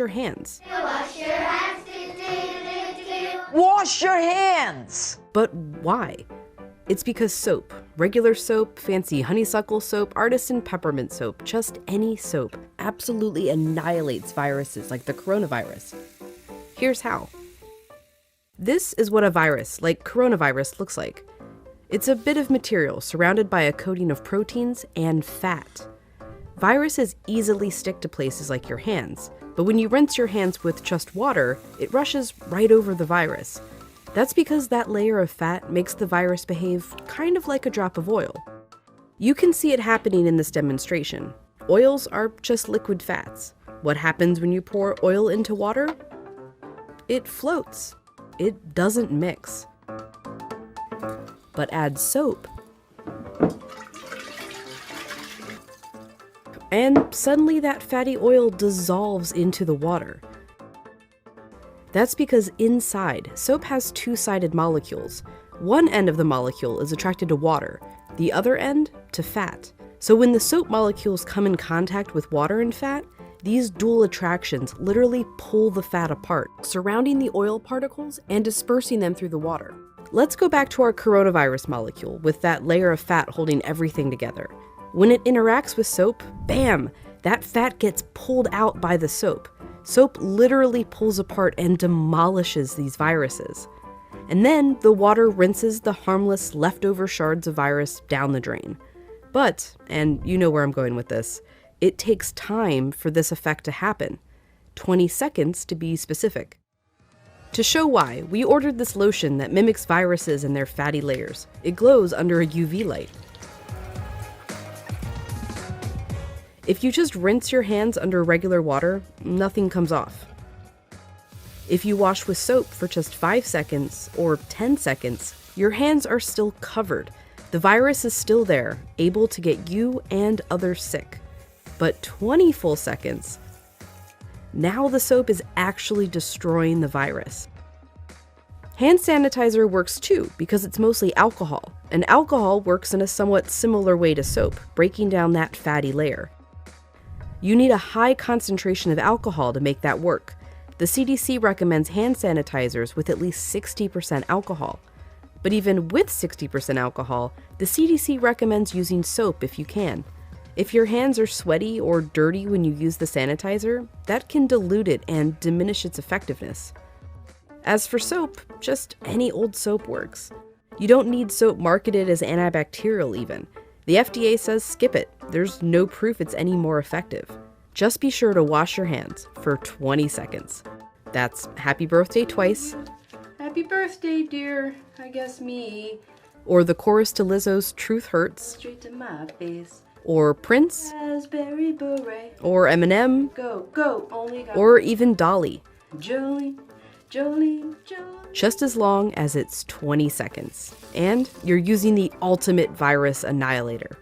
your hands. Wash your hands. Wash your hands! But why? It's because soap, regular soap, fancy honeysuckle soap, artisan peppermint soap, just any soap, absolutely annihilates viruses like the coronavirus. Here's how. This is what a virus, like coronavirus, looks like. It's a bit of material surrounded by a coating of proteins and fat. Viruses easily stick to places like your hands, but when you rinse your hands with just water, it rushes right over the virus. That's because that layer of fat makes the virus behave kind of like a drop of oil. You can see it happening in this demonstration. Oils are just liquid fats. What happens when you pour oil into water? It floats. It doesn't mix. But add soap, and suddenly that fatty oil dissolves into the water. That's because inside, soap has two-sided molecules. One end of the molecule is attracted to water, the other end to fat. So when the soap molecules come in contact with water and fat, these dual attractions literally pull the fat apart, surrounding the oil particles and dispersing them through the water. Let's go back to our coronavirus molecule with that layer of fat holding everything together. When it interacts with soap, bam, that fat gets pulled out by the soap. Soap literally pulls apart and demolishes these viruses. And then the water rinses the harmless leftover shards of virus down the drain. But, and you know where I'm going with this, it takes time for this effect to happen. 20 seconds to be specific. To show why, we ordered this lotion that mimics viruses and their fatty layers. It glows under a UV light. If you just rinse your hands under regular water, nothing comes off. If you wash with soap for just 5 seconds or 10 seconds, your hands are still covered. The virus is still there, able to get you and others sick. But 20 full seconds, now the soap is actually destroying the virus. Hand sanitizer works too because it's mostly alcohol, and alcohol works in a somewhat similar way to soap, breaking down that fatty layer. You need a high concentration of alcohol to make that work. The CDC recommends hand sanitizers with at least 60% alcohol. But even with 60% alcohol, the CDC recommends using soap if you can. If your hands are sweaty or dirty when you use the sanitizer, that can dilute it and diminish its effectiveness. As for soap, just any old soap works. You don't need soap marketed as antibacterial even. The FDA says skip it. There's no proof it's any more effective. Just be sure to wash your hands for 20 seconds. That's happy birthday twice. Happy birthday, dear. I guess me. Or the chorus to Lizzo's Truth Hurts. Straight to my face. Or Prince. Raspberry beret. Or Eminem. Go, go, only got. Or even Dolly. Jolene, Jolene, Jolene. Just as long as it's 20 seconds. And you're using the ultimate virus annihilator.